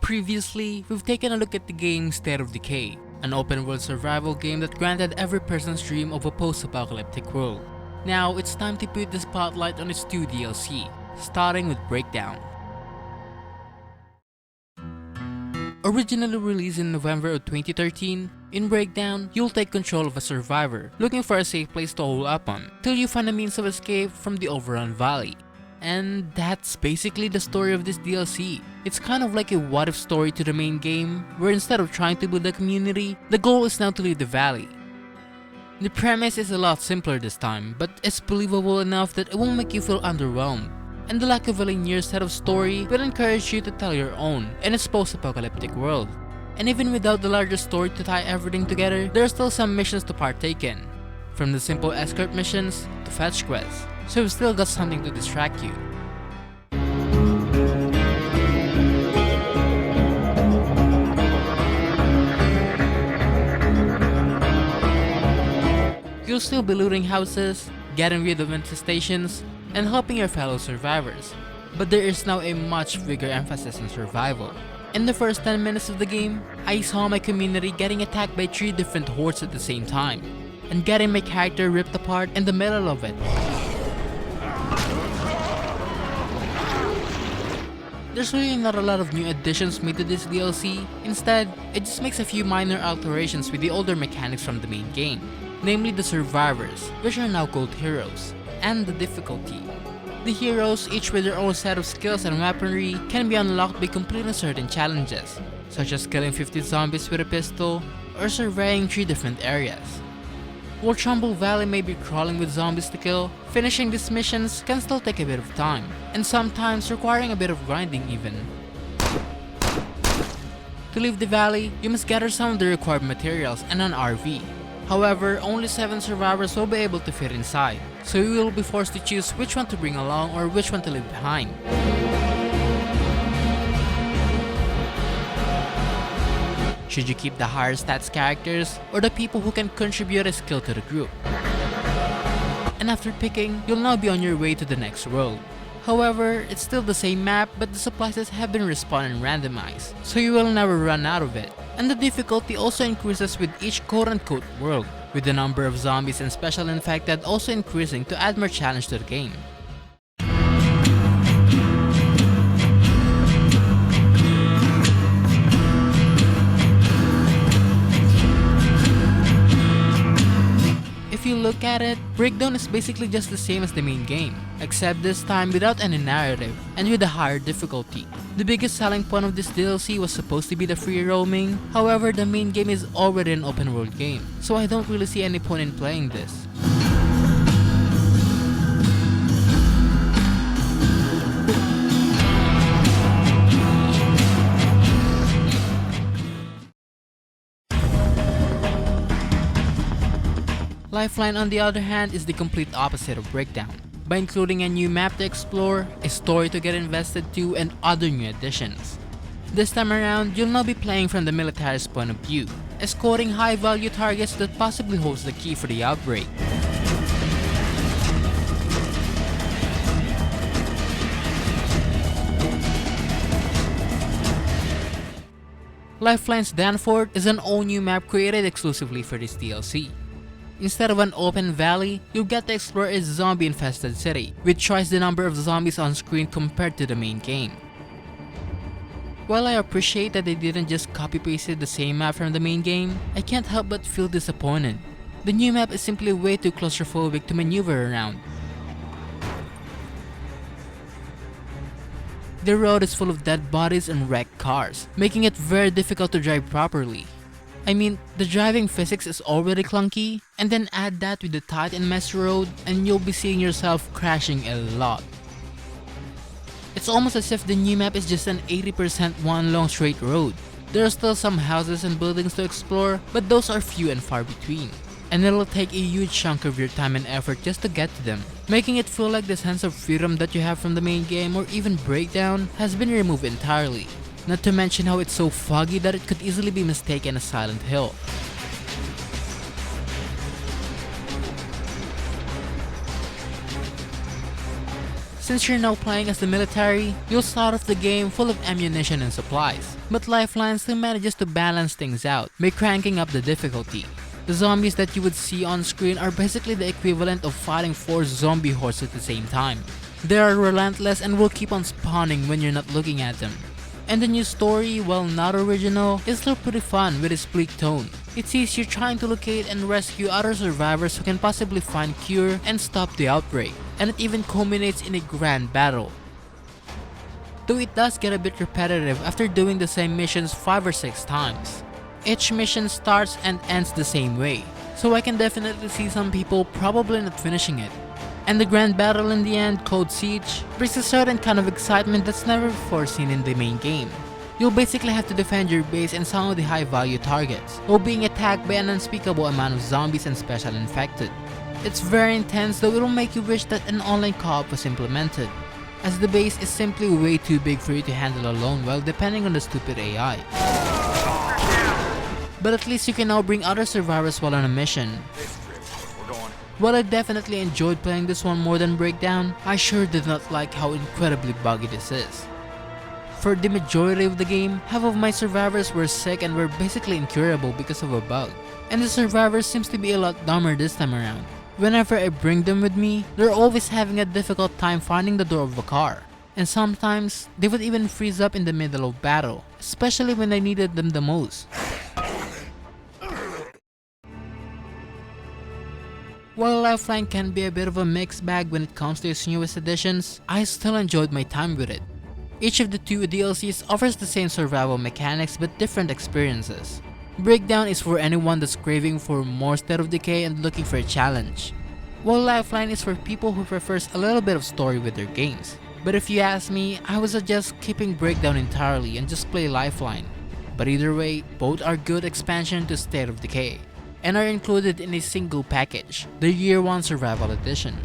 Previously, we've taken a look at the game State of Decay, an open-world survival game that granted every person's dream of a post-apocalyptic world. Now, it's time to put the spotlight on its two DLC, starting with Breakdown. Originally released in November of 2013, in Breakdown, you'll take control of a survivor looking for a safe place to hole up on till you find a means of escape from the overrun valley. And that's basically the story of this DLC. It's kind of like a what-if story to the main game, where instead of trying to build a community, the goal is now to leave the valley. The premise is a lot simpler this time, but it's believable enough that it won't make you feel underwhelmed. And the lack of a linear set of story will encourage you to tell your own in its post-apocalyptic world. And even without the larger story to tie everything together, there are still some missions to partake in. From the simple escort missions to fetch quests, so you've still got something to distract you. You'll still be looting houses, getting rid of infestations, and helping your fellow survivors. But there is now a much bigger emphasis on survival. In the first 10 minutes of the game, I saw my community getting attacked by 3 different hordes at the same time, and getting my character ripped apart in the middle of it. There's really not a lot of new additions made to this DLC. Instead, it just makes a few minor alterations with the older mechanics from the main game, namely the survivors, which are now called heroes, and the difficulty. The heroes, each with their own set of skills and weaponry, can be unlocked by completing certain challenges, such as killing 50 zombies with a pistol, or surveying 3 different areas. While Trumbull Valley may be crawling with zombies to kill, finishing these missions can still take a bit of time, and sometimes requiring a bit of grinding even. To leave the valley, you must gather some of the required materials and an RV. However, only 7 survivors will be able to fit inside, so you will be forced to choose which one to bring along or which one to leave behind. Should you keep the higher stats characters or the people who can contribute a skill to the group? And after picking, you'll now be on your way to the next world. However, it's still the same map, but the supplies have been respawned and randomized, so you will never run out of it. And the difficulty also increases with each quote-unquote world, with the number of zombies and special infected also increasing to add more challenge to the game. If you look at it, Breakdown is basically just the same as the main game, except this time without any narrative and with a higher difficulty. The biggest selling point of this DLC was supposed to be the free roaming, however the main game is already an open world game, so I don't really see any point in playing this. Lifeline, on the other hand, is the complete opposite of Breakdown, by including a new map to explore, a story to get invested to, and other new additions. This time around, you'll now be playing from the military's point of view, escorting high-value targets that possibly holds the key for the outbreak. Lifeline's Danforth is an all-new map created exclusively for this DLC. Instead of an open valley, you'll get to explore a zombie-infested city, with twice the number of zombies on screen compared to the main game. While I appreciate that they didn't just copy-pasted the same map from the main game, I can't help but feel disappointed. The new map is simply way too claustrophobic to maneuver around. The road is full of dead bodies and wrecked cars, making it very difficult to drive properly. I mean, the driving physics is already clunky, and then add that with the tight and messy road and you'll be seeing yourself crashing a lot. It's almost as if the new map is just an 80% one long straight road. There are still some houses and buildings to explore, but those are few and far between. And it'll take a huge chunk of your time and effort just to get to them, making it feel like the sense of freedom that you have from the main game or even Breakdown has been removed entirely. Not to mention how it's so foggy that it could easily be mistaken as Silent Hill. Since you're now playing as the military, you'll start off the game full of ammunition and supplies, but Lifeline still manages to balance things out by cranking up the difficulty. The zombies that you would see on screen are basically the equivalent of fighting 4 zombie hordes at the same time. They are relentless and will keep on spawning when you're not looking at them. And the new story, while not original, is still pretty fun with its bleak tone. It sees you trying to locate and rescue other survivors who can possibly find cure and stop the outbreak, and it even culminates in a grand battle. Though it does get a bit repetitive after doing the same missions 5 or 6 times. Each mission starts and ends the same way, so I can definitely see some people probably not finishing it. And the grand battle in the end, called Siege, brings a certain kind of excitement that's never before seen in the main game. You'll basically have to defend your base and some of the high value targets, while being attacked by an unspeakable amount of zombies and special infected. It's very intense, though it'll make you wish that an online co-op was implemented, as the base is simply way too big for you to handle alone while depending on the stupid AI. But at least you can now bring other survivors while on a mission. While I definitely enjoyed playing this one more than Breakdown, I sure did not like how incredibly buggy this is. For the majority of the game, half of my survivors were sick and were basically incurable because of a bug. And the survivors seems to be a lot dumber this time around. Whenever I bring them with me, they're always having a difficult time finding the door of a car. And sometimes, they would even freeze up in the middle of battle, especially when I needed them the most. While Lifeline can be a bit of a mixed bag when it comes to its newest additions, I still enjoyed my time with it. Each of the 2 DLCs offers the same survival mechanics but different experiences. Breakdown is for anyone that's craving for more State of Decay and looking for a challenge, while Lifeline is for people who prefers a little bit of story with their games. But if you ask me, I would suggest keeping Breakdown entirely and just play Lifeline. But either way, both are good expansion to State of Decay, and are included in a single package, the Year 1 Survival Edition.